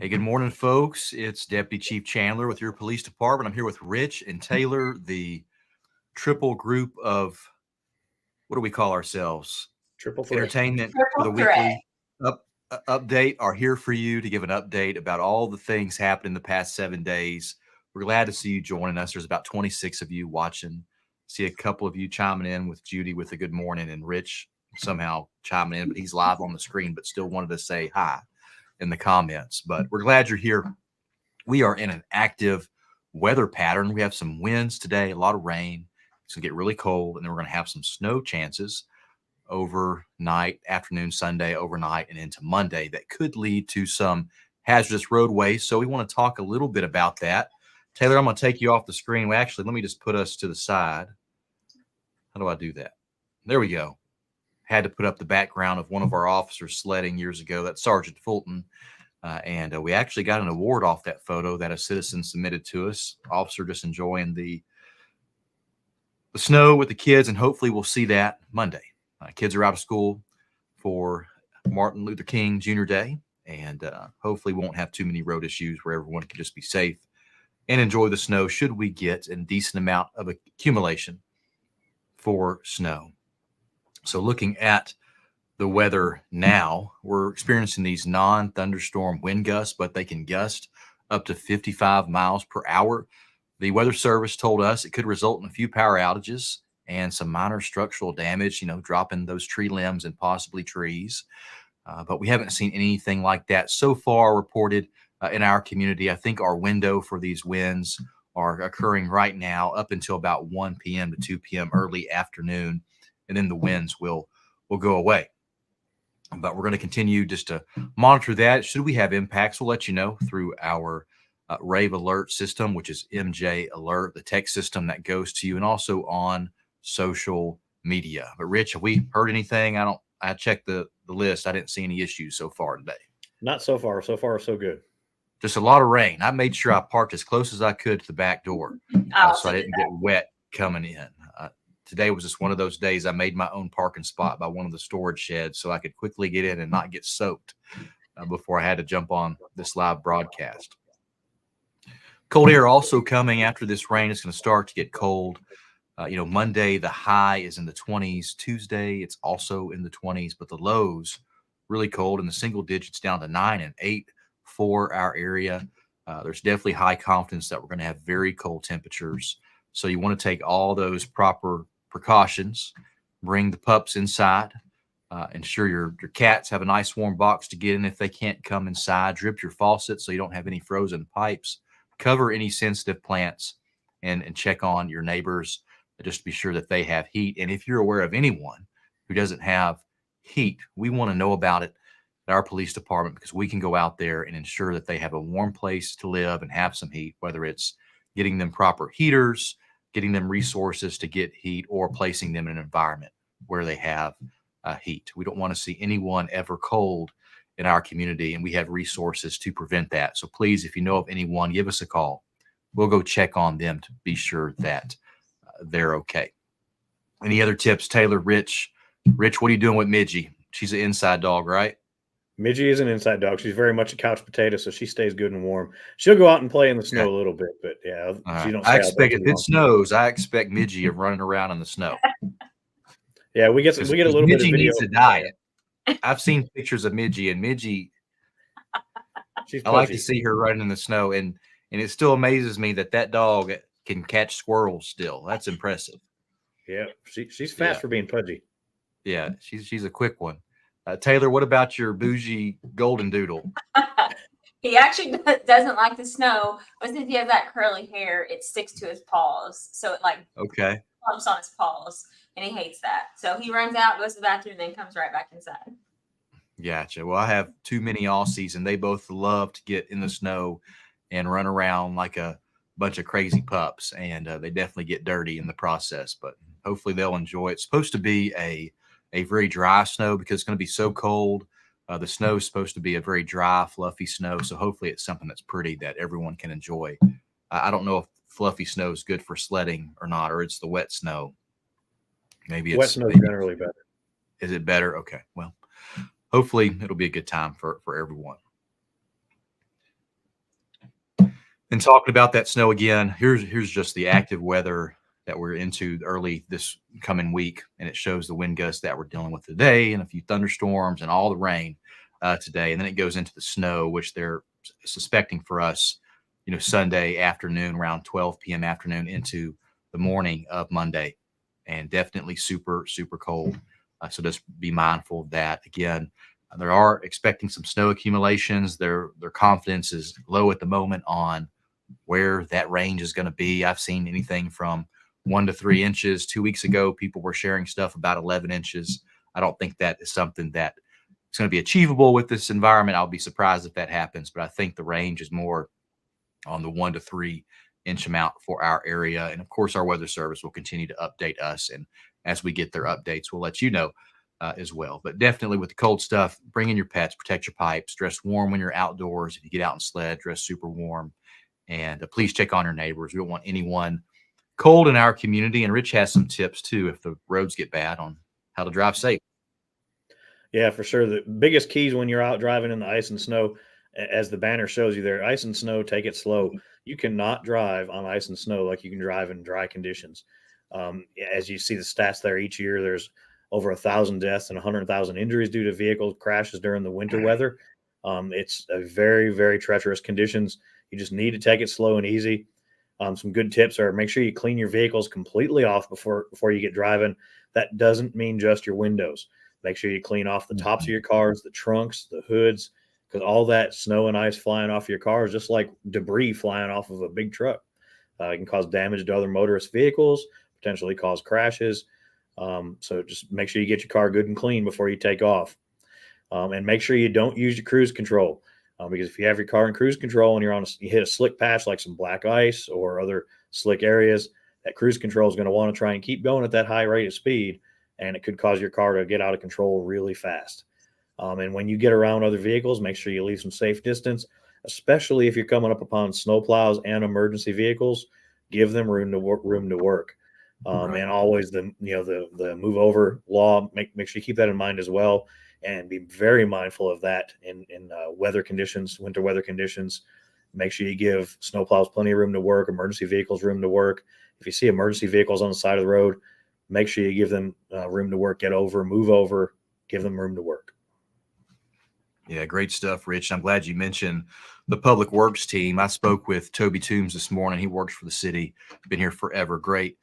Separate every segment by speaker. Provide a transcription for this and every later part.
Speaker 1: Hey, good morning, folks. It's Deputy Chief Chandler with your police department. I'm here with Rich and Taylor, the triple group of what do we call ourselves?
Speaker 2: Triple threat.
Speaker 1: Entertainment for the
Speaker 3: Triple threat.
Speaker 1: weekly update are here for you to give an update about all the things happened in the past 7 days. We're glad to see you joining us. There's about 26 of you watching. See a couple of you chiming in with Judy with a good morning, and Rich somehow chiming in, but he's live on the screen, but still wanted to say hi in the comments. But we're glad you're here. We are in an active weather pattern. We have some winds today, a lot of rain. It's going to get really cold, and then we're going to have some snow chances overnight, afternoon, Sunday, overnight, and into Monday that could lead to some hazardous roadways. So we want to talk a little bit about that. Taylor, I'm going to take you off the screen. Well, actually, let me just put us to the side. How do I do that? There we go. Had to put up the background of one of our officers sledding years ago. That's Sergeant Fulton. And we actually got an award off that photo that a citizen submitted to us. Officer just enjoying the snow with the kids, and hopefully we'll see that Monday. Kids are out of school for Martin Luther King Jr. Day, and hopefully we won't have too many road issues where everyone can just be safe and enjoy the snow should we get a decent amount of accumulation for snow. So looking at the weather now, we're experiencing these non-thunderstorm wind gusts, but they can gust up to 55 miles per hour. The Weather Service told us it could result in a few power outages and some minor structural damage, dropping those tree limbs and possibly trees. But we haven't seen anything like that so far reported in our community. I think our window for these winds are occurring right now up until about 1 p.m. to 2 p.m. early afternoon, and then the winds will go away. But we're going to continue just to monitor that. Should we have impacts, we'll let you know through our Rave Alert system, which is MJ Alert, the text system that goes to you, and also on social media. But Rich, have we heard anything? I checked the list. I didn't see any issues so far today.
Speaker 2: Not so far. So far, so good.
Speaker 1: Just a lot of rain. I made sure I parked as close as I could to the back door so I didn't get wet coming in. Today was just one of those days I made my own parking spot by one of the storage sheds so I could quickly get in and not get soaked before I had to jump on this live broadcast. Cold air also coming after this rain. It's going to start to get cold. Monday, the high is in the 20s. Tuesday, it's also in the 20s, but the lows really cold in the single digits down to 9 and 8 for our area. There's definitely high confidence that we're going to have very cold temperatures. So you want to take all those proper precautions, bring the pups inside, ensure your cats have a nice warm box to get in if they can't come inside, drip your faucet so you don't have any frozen pipes, cover any sensitive plants, and check on your neighbors just to be sure that they have heat. And if you're aware of anyone who doesn't have heat, we want to know about it at our police department because we can go out there and ensure that they have a warm place to live and have some heat, whether it's getting them proper heaters, getting them resources to get heat, or placing them in an environment where they have heat. We don't want to see anyone ever cold in our community, and we have resources to prevent that. So please, if you know of anyone, give us a call. We'll go check on them to be sure that they're okay. Any other tips, Taylor? Rich, what are you doing with Midgie? She's an inside dog, right?
Speaker 2: Midgie is an inside dog. She's very much a couch potato, so she stays good and warm. She'll go out and play in the snow a little bit, but yeah, she don't.
Speaker 1: I expect if it snows, I expect Midgie running around in the snow.
Speaker 2: Yeah, we get a little bit of video.
Speaker 1: Needs a diet. I've seen pictures of Midgie, and Midgie. I like to see her running in the snow, and it still amazes me that dog can catch squirrels still. That's impressive.
Speaker 2: Yeah, she's fast for being pudgy.
Speaker 1: Yeah, she's a quick one. Taylor, what about your bougie golden doodle?
Speaker 3: He actually doesn't like the snow, but since he has that curly hair, it sticks to his paws. So it clumps on his paws, and he hates that. So he runs out, goes to the bathroom, and then comes right back inside.
Speaker 1: Gotcha. Well, I have two mini Aussies, and they both love to get in the snow and run around like a bunch of crazy pups, and they definitely get dirty in the process, but hopefully they'll enjoy it. It's supposed to be a very dry snow because it's going to be so cold. The snow is supposed to be a very dry, fluffy snow, so hopefully it's something that's pretty that everyone can enjoy. I don't know if fluffy snow is good for sledding or not, or it's the wet snow. Maybe
Speaker 2: wet snow is generally better.
Speaker 1: Is it better? Okay. Well, hopefully it'll be a good time for everyone. And talking about that snow again, here's just the active weather that we're into early this coming week, and it shows the wind gusts that we're dealing with today, and a few thunderstorms, and all the rain today. And then it goes into the snow, which they're suspecting for us, Sunday afternoon, around 12 p.m. afternoon into the morning of Monday, and definitely super super cold. So just be mindful of that. Again, they are expecting some snow accumulations. Their confidence is low at the moment on where that range is going to be. I've seen anything from 1 to 3 inches. 2 weeks ago, people were sharing stuff about 11 inches. I don't think that is something that is going to be achievable with this environment. I'll be surprised if that happens, but I think the range is more on the 1 to 3 inch amount for our area. And of course, our weather service will continue to update us. And as we get their updates, we'll let you know as well. But definitely with the cold stuff, bring in your pets, protect your pipes, dress warm when you're outdoors. If you get out and sled, dress super warm. And please check on your neighbors. We don't want anyone cold in our community. And Rich has some tips too, if the roads get bad, on how to drive safe.
Speaker 2: Yeah, for sure. The biggest keys when you're out driving in the ice and snow, as the banner shows you there, ice and snow, take it slow. You cannot drive on ice and snow like you can drive in dry conditions. As you see the stats there, each year there's over 1,000 deaths and 100,000 injuries due to vehicle crashes during the winter weather. It's a very, very treacherous conditions. You just need to take it slow and easy. Some good tips are: make sure you clean your vehicles completely off before you get driving. That doesn't mean just your windows. Make sure you clean off the tops of your cars, the trunks, the hoods, because all that snow and ice flying off your car is just like debris flying off of a big truck. It can cause damage to other motorist vehicles, potentially cause crashes. So just make sure you get your car good and clean before you take off. And make sure you don't use your cruise control, because if you have your car in cruise control and you hit a slick patch like some black ice or other slick areas, that cruise control is going to want to try and keep going at that high rate of speed, and it could cause your car to get out of control really fast. And when you get around other vehicles, make sure you leave some safe distance, especially if you're coming up upon snowplows and emergency vehicles. Give them room to work.
Speaker 1: Right.
Speaker 2: And always the move over law. Make sure you keep that in mind as well, and be very mindful of that in weather conditions, winter weather conditions. Make sure you give snowplows plenty of room to work, emergency vehicles room to work. If you see emergency vehicles on the side of the road, make sure you give them room to work, get over, move over, give them room to work.
Speaker 1: Yeah, great stuff, Rich. I'm glad you mentioned the public works team. I spoke with Toby Toombs this morning. He works for the city, been here forever. Great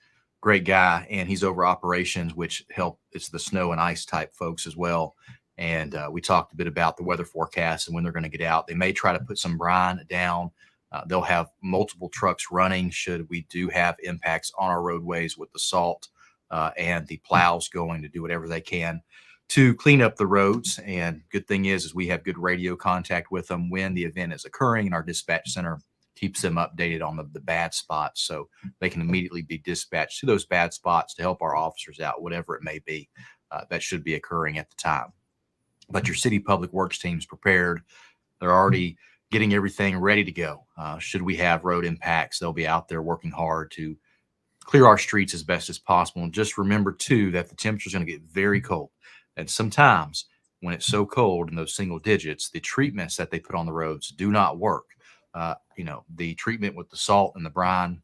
Speaker 1: guy. And he's over operations, which it's the snow and ice type folks as well. And we talked a bit about the weather forecast and when they're going to get out. They may try to put some brine down. They'll have multiple trucks running should we do have impacts on our roadways with the salt and the plows going to do whatever they can to clean up the roads. And good thing is we have good radio contact with them when the event is occurring, and our dispatch center keeps them updated on the bad spots, so they can immediately be dispatched to those bad spots to help our officers out, whatever it may be that should be occurring at the time. But your city public works team's prepared. They're already getting everything ready to go. Should we have road impacts, they'll be out there working hard to clear our streets as best as possible. And just remember too that the temperature is going to get very cold. And sometimes when it's so cold in those single digits, the treatments that they put on the roads do not work. The treatment with the salt and the brine,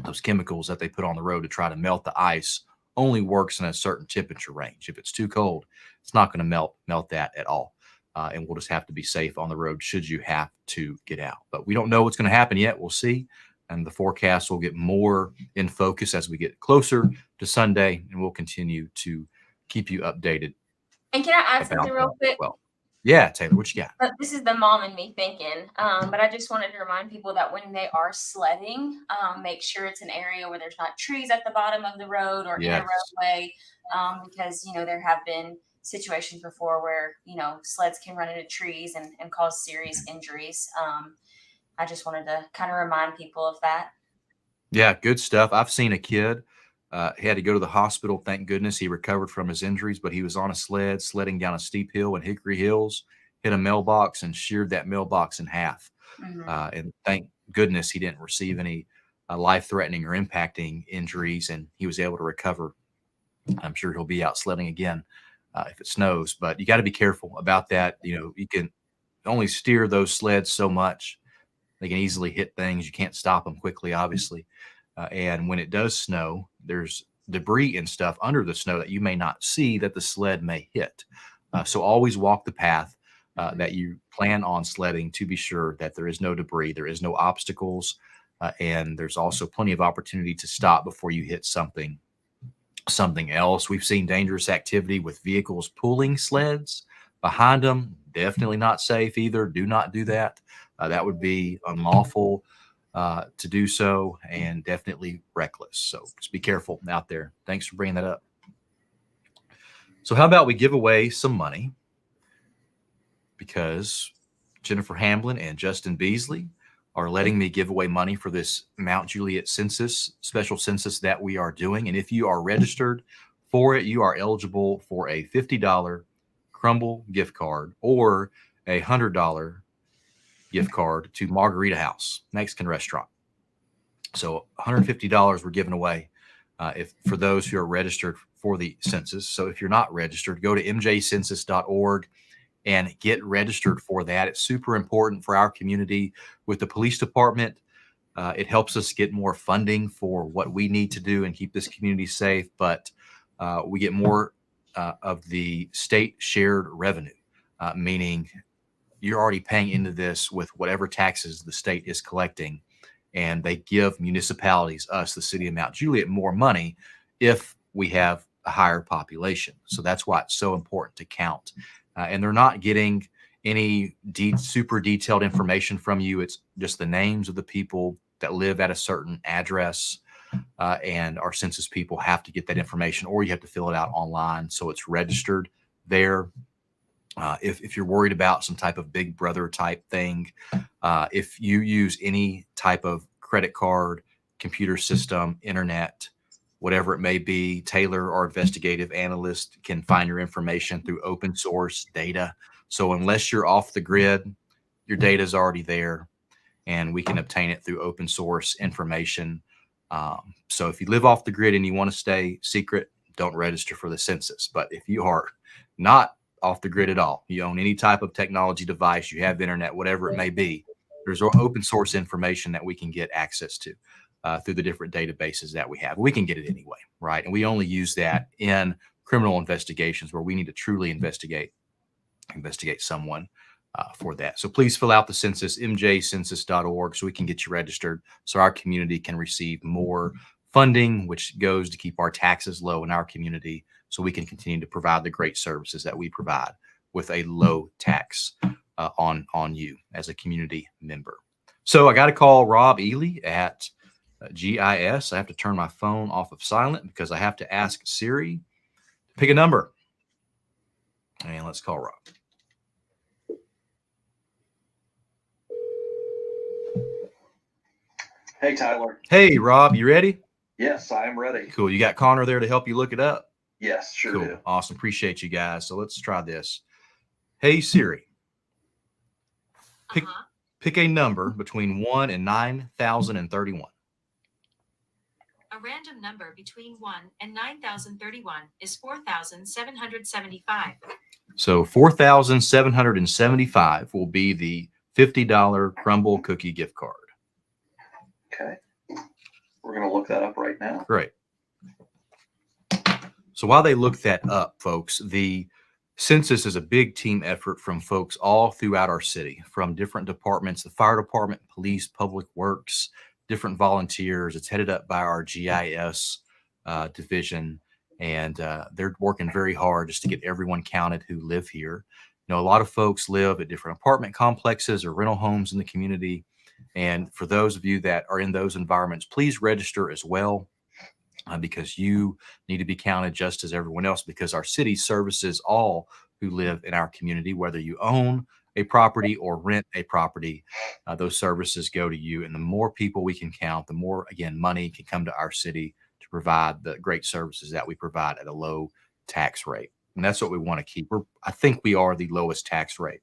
Speaker 1: those chemicals that they put on the road to try to melt the ice, only works in a certain temperature range. If it's too cold, it's not going to melt that at all. And we'll just have to be safe on the road should you have to get out. But we don't know what's going to happen yet. We'll see. And the forecast will get more in focus as we get closer to Sunday, and we'll continue to keep you updated.
Speaker 3: And can I add something real quick?
Speaker 1: Well, yeah, Taylor, what you got?
Speaker 3: This is the mom in me thinking, but I just wanted to remind people that when they are sledding, make sure it's an area where there's not trees at the bottom of the road or in a roadway, because, there have been situations before where, sleds can run into trees and cause serious injuries. I just wanted to kind of remind people of that.
Speaker 1: Yeah, good stuff. I've seen a kid. He had to go to the hospital. Thank goodness he recovered from his injuries, but he was on a sled sledding down a steep hill in Hickory Hills, hit a mailbox and sheared that mailbox in half.
Speaker 3: Mm-hmm.
Speaker 1: And thank goodness he didn't receive any life-threatening or impacting injuries, and he was able to recover. I'm sure he'll be out sledding again if it snows, but you got to be careful about that. You can only steer those sleds so much. They can easily hit things. You can't stop them quickly, obviously. And when it does snow, there's debris and stuff under the snow that you may not see that the sled may hit. So always walk the path that you plan on sledding to be sure that there is no debris, there is no obstacles, and there's also plenty of opportunity to stop before you hit something else. We've seen dangerous activity with vehicles pulling sleds behind them. Definitely not safe either. Do not do that. That would be unlawful to do so, and definitely reckless. So just be careful out there. Thanks for bringing that up. So how about we give away some money, because Jennifer Hamblin and Justin Beasley are letting me give away money for this Mount Juliet census, special census that we are doing. And if you are registered for it, you are eligible for a $50 Crumble gift card or a $100 gift card to Margarita House, Mexican restaurant. So $150 we're giving away if for those who are registered for the census. So if you're not registered, go to mjcensus.org and get registered for that. It's super important for our community with the police department. It helps us get more funding for what we need to do and keep this community safe, but we get more of the state shared revenue, meaning you're already paying into this with whatever taxes the state is collecting, and they give municipalities, us, the city of Mount Juliet, more money if we have a higher population. So that's why it's so important to count. And they're not getting any super detailed information from you. It's just the names of the people that live at a certain address, and our census people have to get that information, or you have to fill it out online so it's registered there. If you're worried about some type of big brother type thing, if you use any type of credit card, computer system, internet, whatever it may be, Taylor, our investigative analyst, can find your information through open source data. So unless you're off the grid, your data is already there, and we can obtain it through open source information. So if you live off the grid and you want to stay secret, don't register for the census. But if you are not off the grid at all, you own any type of technology device, you have internet, whatever it may be, there's open source information that we can get access to through the different databases that we have. We can get it anyway, right? And we only use that in criminal investigations where we need to truly investigate someone for that. So please fill out the census, mjcensus.org, so we can get you registered so our community can receive more funding, which goes to keep our taxes low in our community, so we can continue to provide the great services that we provide with a low tax on you as a community member. So I got to call Rob Ely at GIS. I have to turn my phone off of silent because I have to ask Siri to pick a number. And let's call Rob.
Speaker 4: Hey, Tyler.
Speaker 1: Hey, Rob, you ready?
Speaker 4: Yes, I am ready.
Speaker 1: Cool. You got Connor there to help you look it up?
Speaker 4: Yes, sure
Speaker 1: cool.
Speaker 4: do.
Speaker 1: Awesome. Appreciate you guys. So let's try this. Hey, Siri. Pick a number between 1 and 9,031.
Speaker 5: A random number between 1 and 9,031 is 4,775.
Speaker 1: So 4,775 will be the $50 Crumble cookie gift card.
Speaker 4: Okay. We're going to look that up right now.
Speaker 1: Great. So while they look that up, folks, the census is a big team effort from folks all throughout our city, from different departments, the fire department, police, public works, different volunteers. It's headed up by our GIS division, and they're working very hard just to get everyone counted who live here. You know, a lot of folks live at different apartment complexes or rental homes in the community. And for those of you that are in those environments, please register as well, because you need to be counted just as everyone else, because our city services all who live in our community, whether you own a property or rent a property. Those services go to you. And the more people we can count, the more, again, money can come to our city to provide the great services that we provide at a low tax rate. And that's what we want to keep. I think we are the lowest tax rate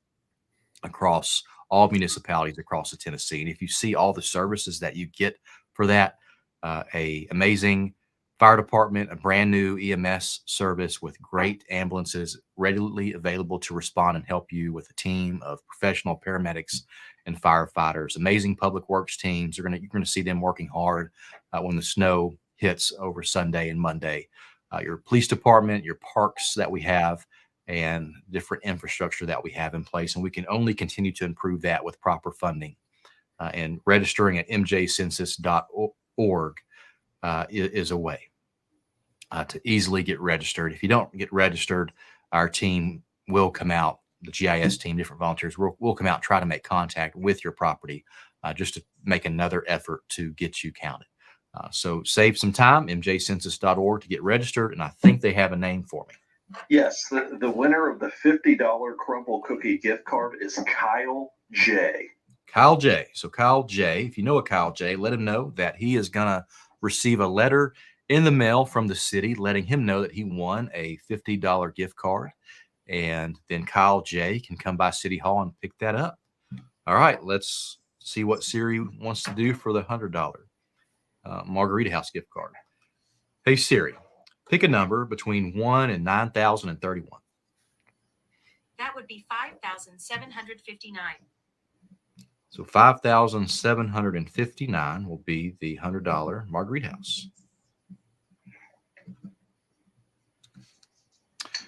Speaker 1: across all municipalities across the Tennessee. And if you see all the services that you get for that, a amazing Fire department, a brand new EMS service with great ambulances readily available to respond and help you with a team of professional paramedics and firefighters. Amazing public works teams. You're gonna see them working hard when the snow hits over Sunday and Monday. Your police department, your parks that we have, and different infrastructure that we have in place, and we can only continue to improve that with proper funding. And registering at mjcensus.org is a way to easily get registered. If you don't get registered, our team will come out, the GIS team, different volunteers will come out and try to make contact with your property just to make another effort to get you counted. So save some time, mjcensus.org to get registered, and I think they have a name for me.
Speaker 4: Yes, the winner of the $50 Crumble Cookie gift card is Kyle J.
Speaker 1: Kyle J. So Kyle J., if you know a Kyle J., let him know that he is going to receive a letter in the mail from the city letting him know that he won a $50 gift card. And then Kyle J. can come by City Hall and pick that up. All right, let's see what Siri wants to do for the $100 Margarita House gift card. Hey, Siri, pick a number between 1 and 9,031.
Speaker 5: That would be 5,759.
Speaker 1: So 5,759 will be the $100 Margarita House.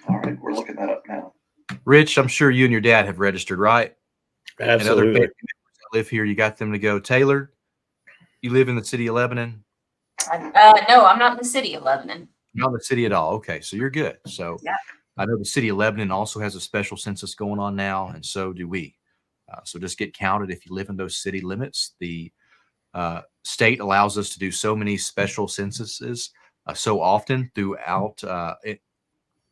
Speaker 4: All right, we're looking that up now.
Speaker 1: Rich, I'm sure you and your dad have registered, right?
Speaker 2: Absolutely.
Speaker 1: And other family members that live here, you got them to go. Taylor, you live in the city of Lebanon?
Speaker 3: No, I'm not in the city of Lebanon.
Speaker 1: Not in the city at all. Okay, so you're good. So
Speaker 3: yeah.
Speaker 1: I know the city of Lebanon also has a special census going on now, and so do we. So just get counted if you live in those city limits. The state allows us to do so many special censuses so often throughout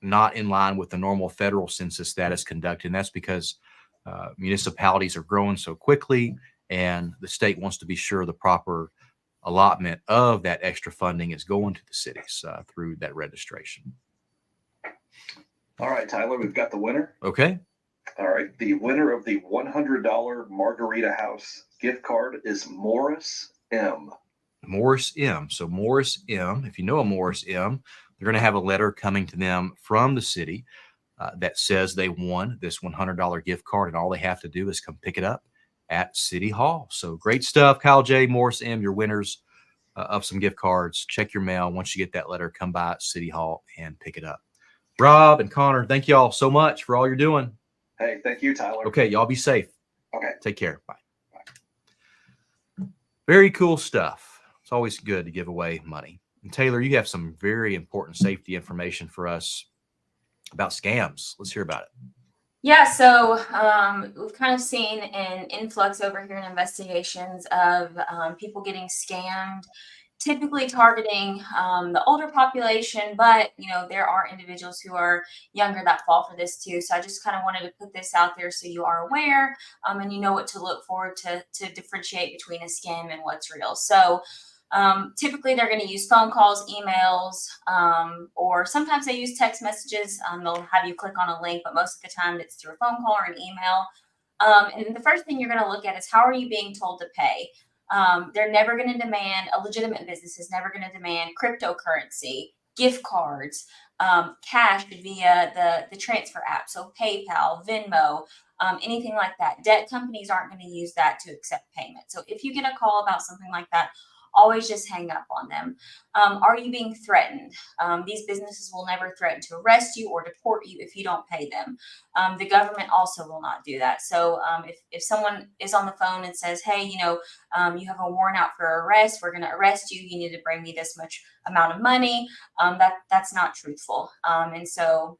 Speaker 1: not in line with the normal federal census that is conducted. And that's because municipalities are growing so quickly, and the state wants to be sure the proper allotment of that extra funding is going to the cities through that registration.
Speaker 4: All right, Tyler, we've got the winner.
Speaker 1: Okay.
Speaker 4: All right, the winner of the $100 Margarita House gift card is Morris M.
Speaker 1: Morris M. So Morris M., if you know a Morris M., they're going to have a letter coming to them from the city that says they won this $100 gift card, and all they have to do is come pick it up at City Hall. So great stuff. Kyle J., Morris M., your winners of some gift cards. Check your mail. Once you get that letter, come by City Hall and pick it up. Rob and Connor, thank you all so much for all you're doing.
Speaker 4: Hey, thank you, Tyler.
Speaker 1: Okay, y'all be safe.
Speaker 4: Okay.
Speaker 1: Take care. Bye. Very cool stuff. It's always good to give away money. And Taylor, you have some very important safety information for us about scams. Let's hear about it.
Speaker 3: Yeah, so we've kind of seen an influx over here in investigations of people getting scammed, typically targeting the older population, but there are individuals who are younger that fall for this too. So I just kind of wanted to put this out there so you are aware and you know what to look for to differentiate between a scam and what's real. So typically they're going to use phone calls, emails, or sometimes they use text messages. They'll have you click on a link, but most of the time it's through a phone call or an email. And the first thing you're going to look at is how are you being told to pay? They're never going to demand, a legitimate business is never going to demand cryptocurrency, gift cards, cash via the transfer app. So PayPal, Venmo, anything like that. Debt companies aren't going to use that to accept payment. So if you get a call about something like that, always just hang up on them. Are you being threatened? These businesses will never threaten to arrest you or deport you if you don't pay them. The government also will not do that. So if someone is on the phone and says, hey, you have a warrant out for arrest, we're going to arrest you, you need to bring me this much amount of money, that's not truthful. And so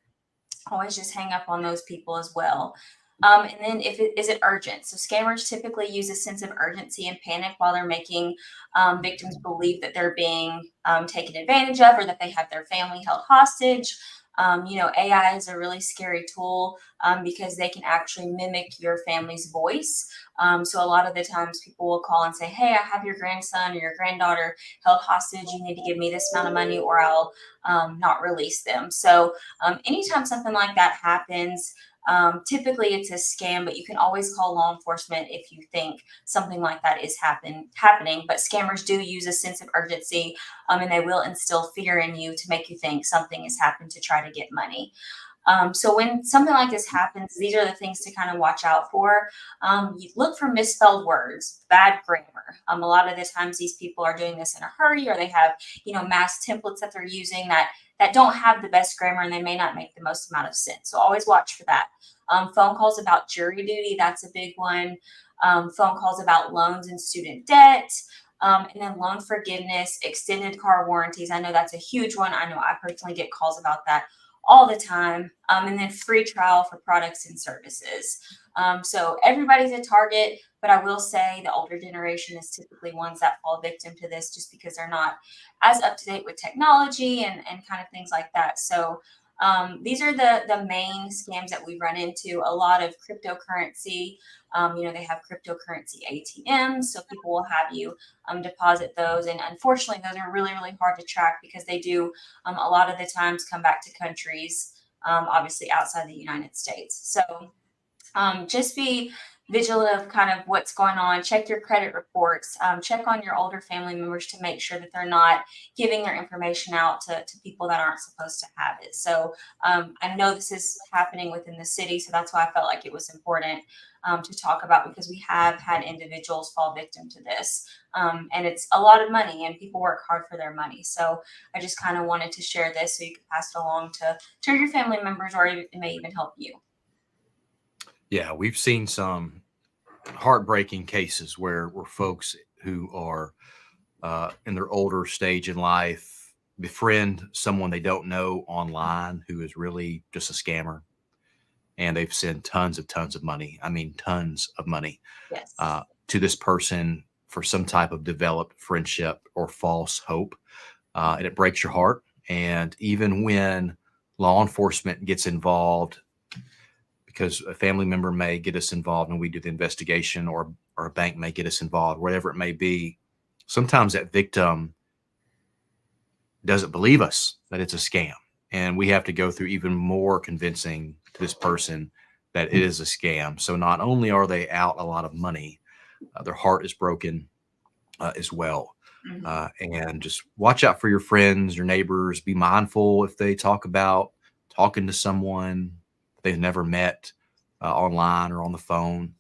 Speaker 3: always just hang up on those people as well. And then is it urgent? So scammers typically use a sense of urgency and panic while they're making victims believe that they're being taken advantage of or that they have their family held hostage. AI is a really scary tool because they can actually mimic your family's voice. So a lot of the times people will call and say, hey, I have your grandson or your granddaughter held hostage. You need to give me this amount of money or I'll not release them. So anytime something like that happens, Typically it's a scam, but you can always call law enforcement if you think something like that is happening. But scammers do use a sense of urgency, and they will instill fear in you to make you think something has happened to try to get money. So when something like this happens, these are the things to kind of watch out for. You look for misspelled words, bad grammar. A lot of the times these people are doing this in a hurry, or they have, mass templates that they're using that don't have the best grammar, and they may not make the most amount of sense. So always watch for that. Phone calls about jury duty, that's a big one. Phone calls about loans and student debt. And then loan forgiveness, extended car warranties. I know that's a huge one. I know I personally get calls about that all the time. And then free trial for products and services. So everybody's a target, but I will say the older generation is typically ones that fall victim to this just because they're not as up to date with technology and kind of things like that. So these are the main scams that we run into. A lot of cryptocurrency. They have cryptocurrency ATMs, so people will have you deposit those. And unfortunately, those are really, really hard to track because they do a lot of the times come back to countries, obviously outside the United States. So just be vigilant of kind of what's going on. Check your credit reports. Check on your older family members to make sure that they're not giving their information out to people that aren't supposed to have it. So I know this is happening within the city, so that's why I felt like it was important to talk about, because we have had individuals fall victim to this. And it's a lot of money, and people work hard for their money. So I just kind of wanted to share this so you could pass it along to your family members, or it may even help you.
Speaker 1: Yeah, we've seen some heartbreaking cases where folks who are in their older stage in life befriend someone they don't know online who is really just a scammer, and they've sent tons of money. I mean, tons of money
Speaker 3: Yes.
Speaker 1: to this person for some type of developed friendship or false hope, and it breaks your heart. And even when law enforcement gets involved, because a family member may get us involved and we do the investigation, or a bank may get us involved, whatever it may be, sometimes that victim doesn't believe us that it's a scam. And we have to go through even more convincing to this person that it is a scam. So not only are they out a lot of money, their heart is broken as well. And just watch out for your friends, your neighbors. Be mindful if they talk about talking to someone they've never met online or on the phone,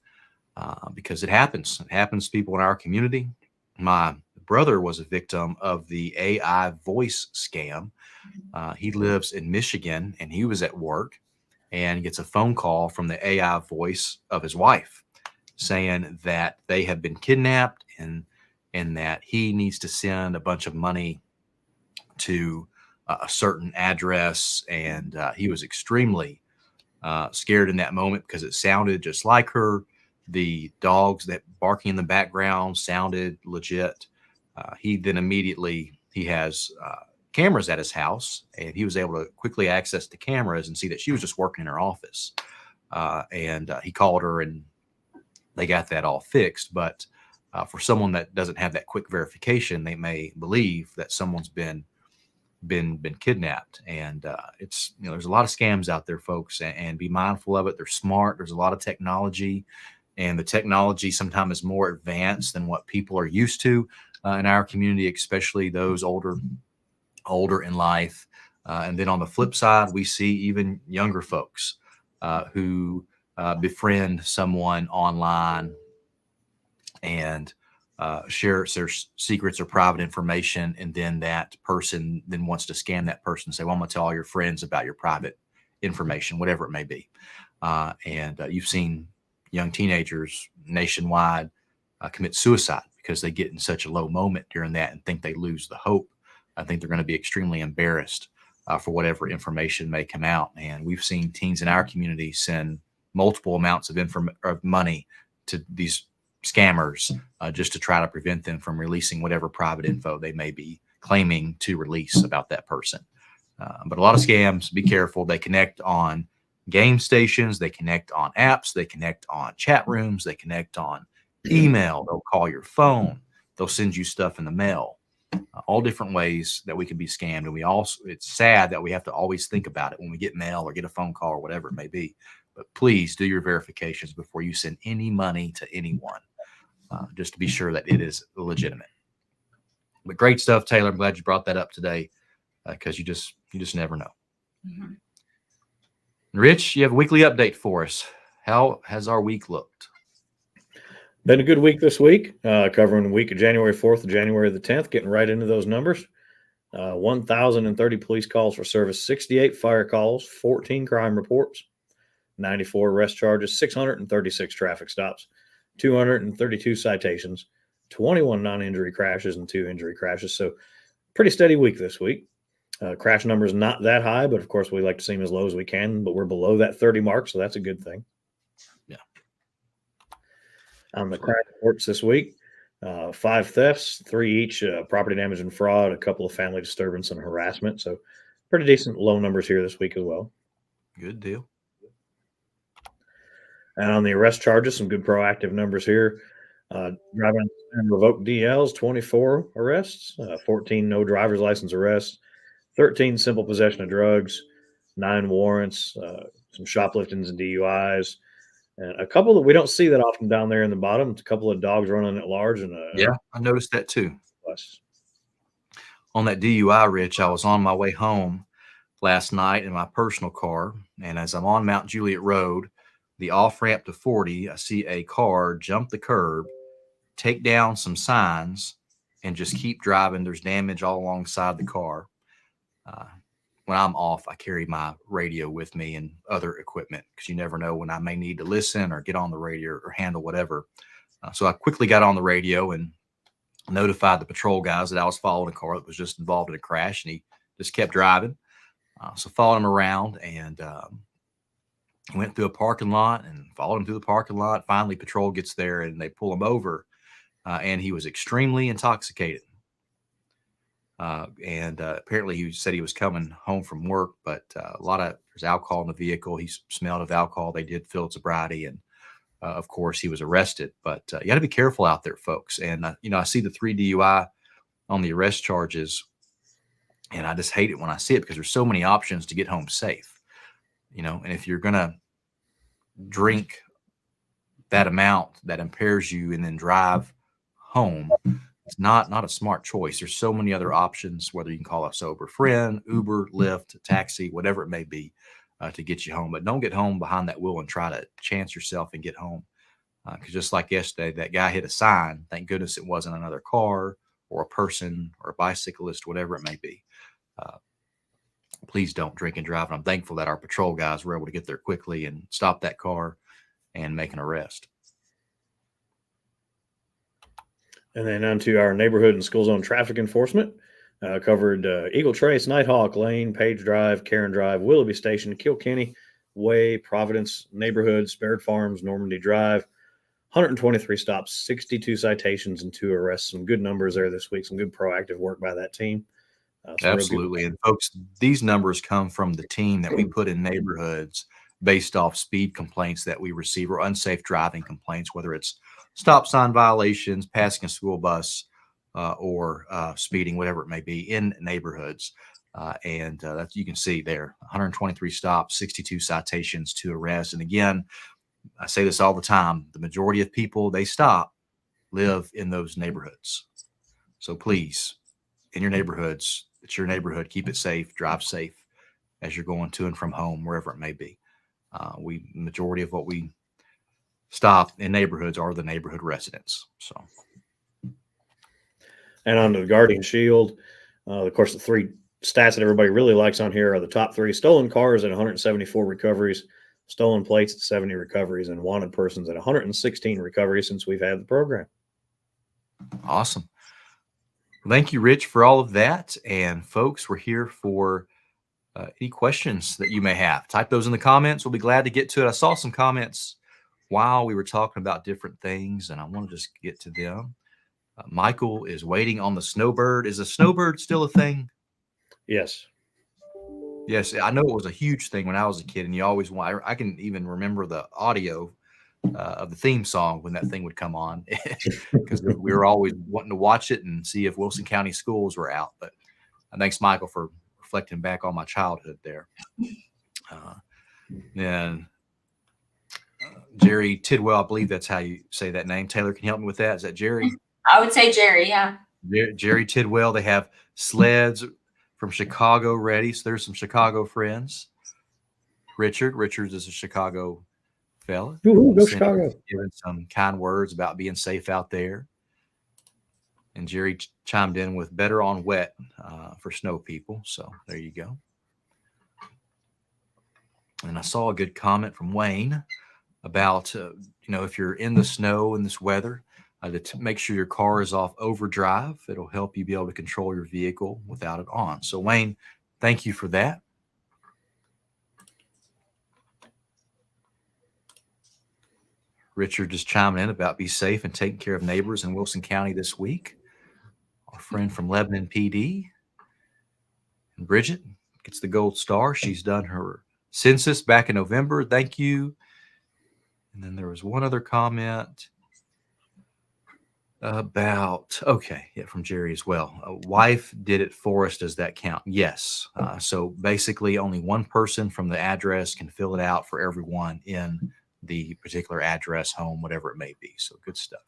Speaker 1: because it happens. It happens to people in our community. My brother was a victim of the AI voice scam. He lives in Michigan, and he was at work and gets a phone call from the AI voice of his wife saying that they have been kidnapped, and that he needs to send a bunch of money to a certain address. And he was extremely scared in that moment because it sounded just like her. The dogs that barking in the background sounded legit. He then immediately, he has cameras at his house, and he was able to quickly access the cameras and see that she was just working in her office. And he called her, and they got that all fixed. But for someone that doesn't have that quick verification, they may believe that someone's been kidnapped. And it's, there's a lot of scams out there, folks, and be mindful of it. They're smart. There's a lot of technology, and the technology sometimes is more advanced than what people are used to in our community, especially those older in life. And then on the flip side, we see even younger folks who befriend someone online and share their secrets or private information, and then that person then wants to scam that person and say, well, I'm going to tell all your friends about your private information, whatever it may be. And you've seen young teenagers nationwide commit suicide because they get in such a low moment during that and think they lose the hope. I think they're going to be extremely embarrassed for whatever information may come out. And we've seen teens in our community send multiple amounts of money to these scammers just to try to prevent them from releasing whatever private info they may be claiming to release about that person. But a lot of scams, be careful. They connect on game stations, they connect on apps, they connect on chat rooms, they connect on email, they'll call your phone, they'll send you stuff in the mail. all different ways that we can be scammed. And we also, it's sad that we have to always think about it when we get mail or get a phone call or whatever it may be. But please do your verifications before you send any money to anyone, just to be sure that it is legitimate. But great stuff, Taylor. I'm glad you brought that up today, because you just never know.
Speaker 3: Mm-hmm.
Speaker 1: Rich, you have a weekly update for us. How has our week looked?
Speaker 2: Been a good week this week, covering the week of January 4th to January the 10th, getting right into those numbers. 1,030 police calls for service, 68 fire calls, 14 crime reports, 94 arrest charges, 636 traffic stops, 232 citations, 21 non-injury crashes, and 2 injury crashes. So pretty steady week this week. Crash numbers not that high, but of course we like to see them as low as we can, but we're below that 30 mark, so that's a good thing.
Speaker 1: Yeah.
Speaker 2: On the crime reports this week, 5 thefts, 3 each, property damage and fraud, a couple of family disturbance and harassment. So pretty decent low numbers here this week as well.
Speaker 1: Good deal.
Speaker 2: And on the arrest charges, some good proactive numbers here. Driving and revoked DLs, 24 arrests, 14 no driver's license arrests, 13 simple possession of drugs, 9 warrants, some shopliftings and DUIs, and a couple that we don't see that often down there in the bottom. It's a couple of dogs running at large. And
Speaker 1: yeah, I noticed that too.
Speaker 2: Plus.
Speaker 1: On that DUI, Rich, I was on my way home last night in my personal car, and as I'm on Mount Juliet Road, the off-ramp to 40, I see a car jump the curb, take down some signs, and just keep driving. There's damage all alongside the car. When I'm off, I carry my radio with me and other equipment, because you never know when I may need to listen or get on the radio or handle whatever. So I quickly got on the radio and notified the patrol guys that I was following a car that was just involved in a crash, and he just kept driving. So followed him around and went through a parking lot and followed him through the parking lot. Finally, patrol gets there and they pull him over, and he was extremely intoxicated. And apparently he said he was coming home from work, but there's alcohol in the vehicle. He smelled of alcohol. They did field sobriety, and of course he was arrested. But you got to be careful out there, folks. And I see the 3 DUI on the arrest charges, and I just hate it when I see it, because there's so many options to get home safe. And if you're gonna drink that amount that impairs you and then drive home, it's not a smart choice. There's so many other options, whether you can call a sober friend, Uber, Lyft, taxi, whatever it may be, to get you home. But don't get home behind that wheel and try to chance yourself and get home. Because just like yesterday, that guy hit a sign. Thank goodness it wasn't another car or a person or a bicyclist, whatever it may be. Please don't drink and drive. And I'm thankful that our patrol guys were able to get there quickly and stop that car and make an arrest.
Speaker 2: And then on to our neighborhood and school zone traffic enforcement. Covered Eagle Trace, Nighthawk Lane, Page Drive, Karen Drive, Willoughby Station, Kilkenny Way, Providence neighborhood, Baird Farms, Normandy Drive. 123 stops, 62 citations, and 2 arrests. Some good numbers there this week. Some good proactive work by that team.
Speaker 1: Absolutely. And folks, these numbers come from the team that we put in neighborhoods based off speed complaints that we receive, or unsafe driving complaints, whether it's stop sign violations, passing a school bus, or speeding, whatever it may be, in neighborhoods. And that you can see there, 123 stops, 62 citations, 2 arrests. And again, I say this all the time, the majority of people they stop live in those neighborhoods. So please, in your neighborhoods, it's your neighborhood, keep it safe, drive safe as you're going to and from home, wherever it may be. Majority of what we stop in neighborhoods are the neighborhood residents. So,
Speaker 2: and on to the Guardian Shield. Of course, the 3 stats that everybody really likes on here are the top 3: stolen cars at 174 recoveries, stolen plates at 70 recoveries, and wanted persons at 116 recoveries since we've had the program.
Speaker 1: Awesome. Thank you, Rich, for all of that. And folks, we're here for any questions that you may have. Type those in the comments. We'll be glad to get to it. I saw some comments while we were talking about different things, and I want to just get to them. Michael is waiting on the snowbird. Is a snowbird still a thing?
Speaker 2: Yes.
Speaker 1: Yes, I know it was a huge thing when I was a kid, and you always want. I can even remember the audio of the theme song when that thing would come on, because we were always wanting to watch it and see if Wilson County schools were out. But thanks, Michael, for reflecting back on my childhood there. Then Jerry Tidwell, I believe that's how you say that name. Taylor, can you help me with that? Is that Jerry?
Speaker 3: I would say Jerry, yeah.
Speaker 1: Jerry Tidwell. They have sleds from Chicago ready. So there's some Chicago friends. Richards is a Chicago fella.
Speaker 2: Go Chicago.
Speaker 1: Giving some kind words about being safe out there. And Jerry chimed in with better on wet for snow people. So there you go. And I saw a good comment from Wayne about, if you're in the snow in this weather, to make sure your car is off overdrive. It'll help you be able to control your vehicle without it on. So Wayne, thank you for that. Richard just chiming in about be safe and taking care of neighbors in Wilson County this week. Our friend from Lebanon PD. And Bridget gets the gold star. She's done her census back in November. Thank you. And then there was one other comment from Jerry as well. A wife did it for us. Does that count? Yes. So basically only one person from the address can fill it out for everyone in the particular address, home, whatever it may be. So good stuff.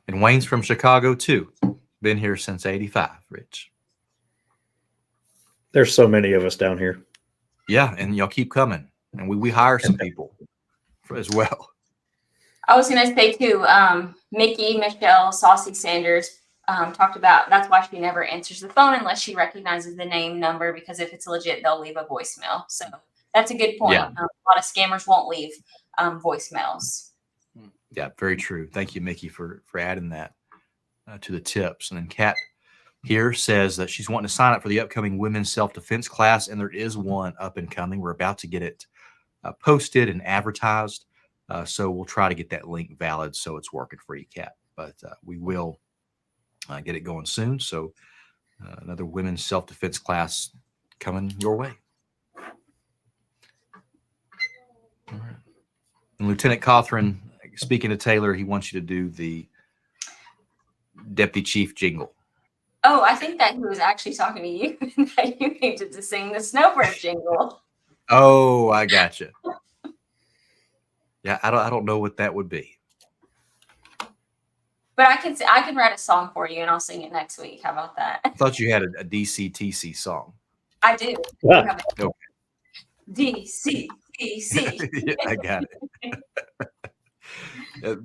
Speaker 1: And Wayne's from Chicago too. Been here since 85, Rich.
Speaker 2: There's so many of us down here. Yeah,
Speaker 1: and y'all keep coming. And we hire some people as well.
Speaker 3: I was going to say too, Michelle Saucy Sanders talked about that's why she never answers the phone unless she recognizes the name number, because if it's legit, they'll leave a voicemail. So that's a good point.
Speaker 1: Yeah.
Speaker 3: A lot of scammers won't leave voicemails.
Speaker 1: Yeah, very true. Thank you, Mickey, for adding that to the tips. And then Kat here says that she's wanting to sign up for the upcoming women's self-defense class, and there is one up and coming. We're about to get it posted and advertised. So we'll try to get that link valid so it's working for you, Kat. But we will get it going soon. So another women's self-defense class coming your way. All right. And Lieutenant Cothran, speaking to Taylor, he wants you to do the Deputy Chief jingle.
Speaker 3: Oh, I think that he was actually talking to you, that you needed to sing the snowbird jingle.
Speaker 1: Oh, I gotcha. Yeah, I don't know what that would be.
Speaker 3: But I can write a song for you and I'll sing it next week. How about that?
Speaker 1: I thought you had a DCTC song.
Speaker 3: I do.
Speaker 2: Yeah.
Speaker 1: Okay.
Speaker 3: DCTC.
Speaker 1: Yeah, I got it.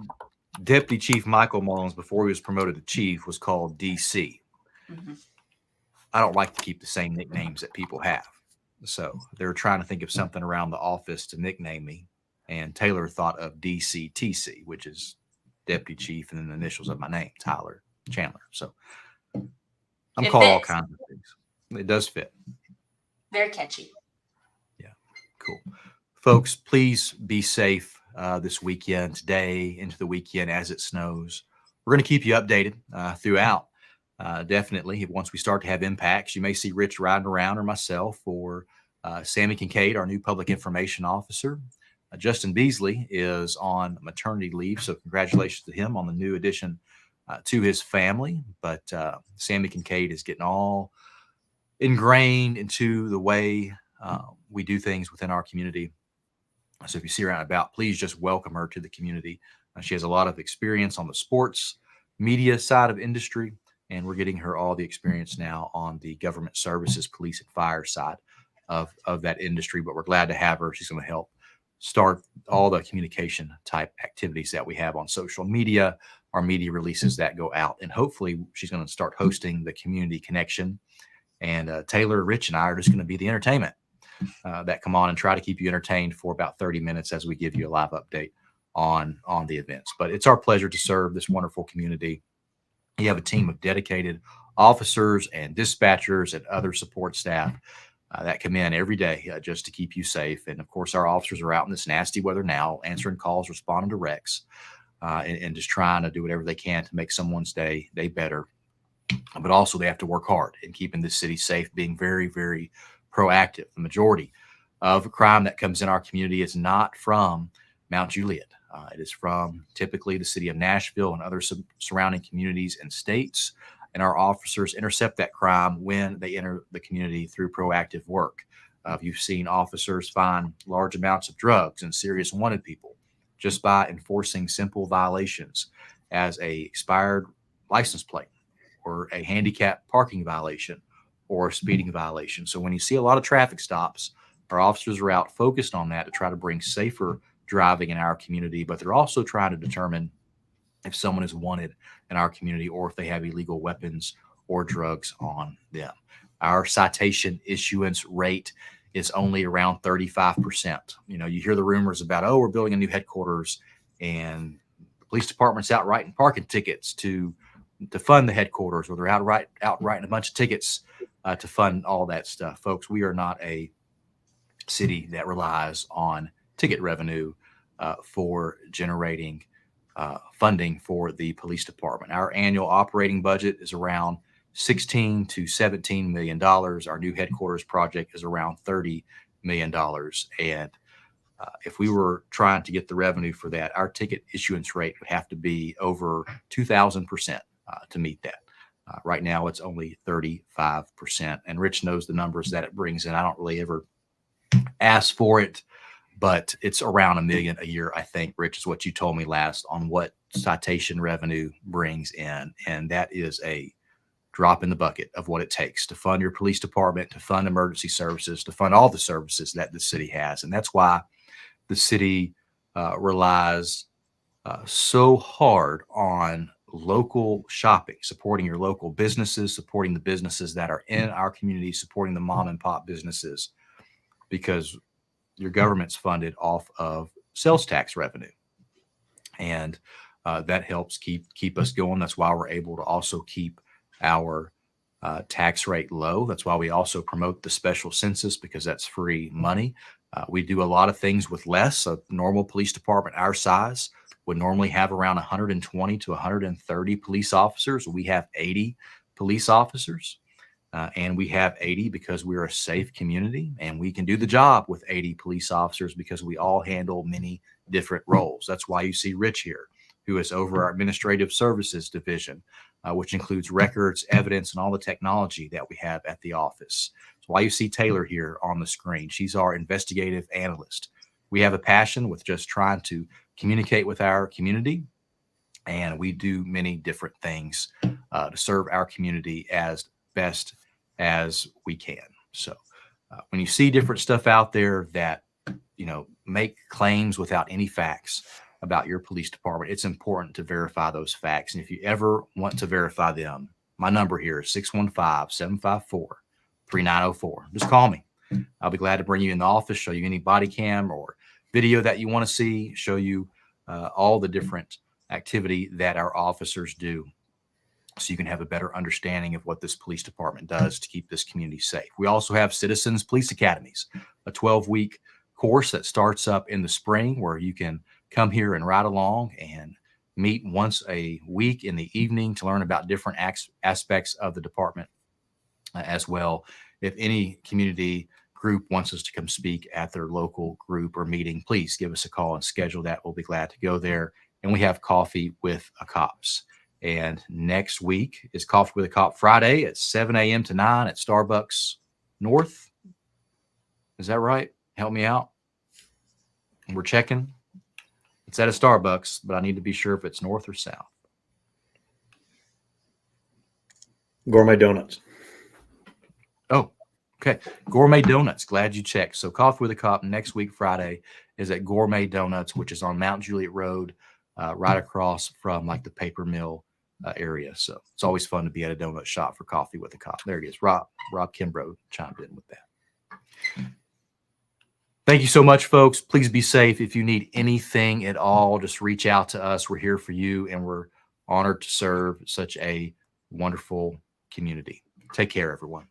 Speaker 1: Deputy Chief Michael Mullins, before he was promoted to chief, was called DC.
Speaker 3: Mm-hmm.
Speaker 1: I don't like to keep the same nicknames that people have. So they were trying to think of something around the office to nickname me. And Taylor thought of DCTC, which is Deputy Chief and then the initials of my name, Tyler Chandler. So I'm called all kinds of things. It does fit.
Speaker 3: Very catchy.
Speaker 1: Yeah, cool. Folks, please be safe this weekend, today, into the weekend as it snows. We're going to keep you updated throughout. Definitely. Once we start to have impacts, you may see Rich riding around, or myself, or Sammy Kincaid, our new public information officer. Justin Beasley is on maternity leave, so congratulations to him on the new addition to his family. But Sammy Kincaid is getting all ingrained into the way we do things within our community. So if you see her out and about, please just welcome her to the community. She has a lot of experience on the sports media side of industry, and we're getting her all the experience now on the government services, police and fire side of that industry. But we're glad to have her. She's going to help start all the communication type activities that we have on social media, our media releases that go out, and hopefully she's going to start hosting the Community Connection. And Taylor, Rich, and I are just going to be the entertainment that come on and try to keep you entertained for about 30 minutes as we give you a live update on the events. But it's our pleasure to serve this wonderful community. You have a team of dedicated officers and dispatchers and other support staff that come in every day just to keep you safe. And of course, our officers are out in this nasty weather now, answering calls, responding to wrecks, and just trying to do whatever they can to make someone's day better. But also they have to work hard in keeping this city safe, being very, very proactive. The majority of crime that comes in our community is not from Mount Juliet. It is from typically the city of Nashville and other surrounding communities and states. And our officers intercept that crime when they enter the community through proactive work. You've seen officers find large amounts of drugs and serious wanted people just by enforcing simple violations as a expired license plate or a handicap parking violation or a speeding violation. So when you see a lot of traffic stops, our officers are out focused on that to try to bring safer driving in our community, but they're also trying to determine if someone is wanted in our community or if they have illegal weapons or drugs on them. Our citation issuance rate is only around 35%. You know, you hear the rumors about, oh, we're building a new headquarters and the police department's out writing parking tickets to fund the headquarters, or they're out writing a bunch of tickets to fund all that stuff. Folks, we are not a city that relies on ticket revenue for generating funding for the police department. Our annual operating budget is around $16 to $17 million. Our new headquarters project is around $30 million. And if we were trying to get the revenue for that, our ticket issuance rate would have to be over 2,000% to meet that. Right now, it's only 35%. And Rich knows the numbers that it brings in. I don't really ever ask for it, but it's around $1 million a year, I think, Rich, is what you told me last on what citation revenue brings in. And that is a drop in the bucket of what it takes to fund your police department, to fund emergency services, to fund all the services that the city has. And that's why the city relies so hard on local shopping, supporting your local businesses, supporting the businesses that are in our community, supporting the mom and pop businesses, because your government's funded off of sales tax revenue. And that helps keep us going. That's why we're able to also keep our tax rate low. That's why we also promote the special census, because that's free money. We do a lot of things with less. A normal police department our size would normally have around 120 to 130 police officers. We have 80 police officers. And we have 80 because we're a safe community, and we can do the job with 80 police officers because we all handle many different roles. That's why you see Rich here, who is over our administrative services division, which includes records, evidence, and all the technology that we have at the office. That's why you see Taylor here on the screen. She's our investigative analyst. We have a passion with just trying to communicate with our community, and we do many different things to serve our community as best as we can. So when you see different stuff out there that, you know, make claims without any facts about your police department, it's important to verify those facts. And if you ever want to verify them, my number here is 615-754-3904. Just call me. I'll be glad to bring you in the office, show you any body cam or video that you want to see, show you all the different activity that our officers do, so you can have a better understanding of what this police department does to keep this community safe. We also have Citizens Police Academies, a 12-week course that starts up in the spring, where you can come here and ride along and meet once a week in the evening to learn about different aspects of the department as well. If any community group wants us to come speak at their local group or meeting, please give us a call and schedule that. We'll be glad to go there. And we have Coffee with a Cops. And next week is Coffee with a Cop Friday at 7 a.m. to 9 at Starbucks North. Is that right? Help me out. We're checking. It's at a Starbucks, but I need to be sure if it's north or south.
Speaker 2: Gourmet Donuts.
Speaker 1: Oh, okay. Gourmet Donuts. Glad you checked. So Coffee with a Cop next week, Friday, is at Gourmet Donuts, which is on Mount Juliet Road, right across from like the paper mill area. So it's always fun to be at a donut shop for Coffee with a Cop. There it is. Rob Kimbrough chimed in with that. Thank you so much, folks. Please be safe. If you need anything at all, just reach out to us. We're here for you, and we're honored to serve such a wonderful community. Take care, everyone.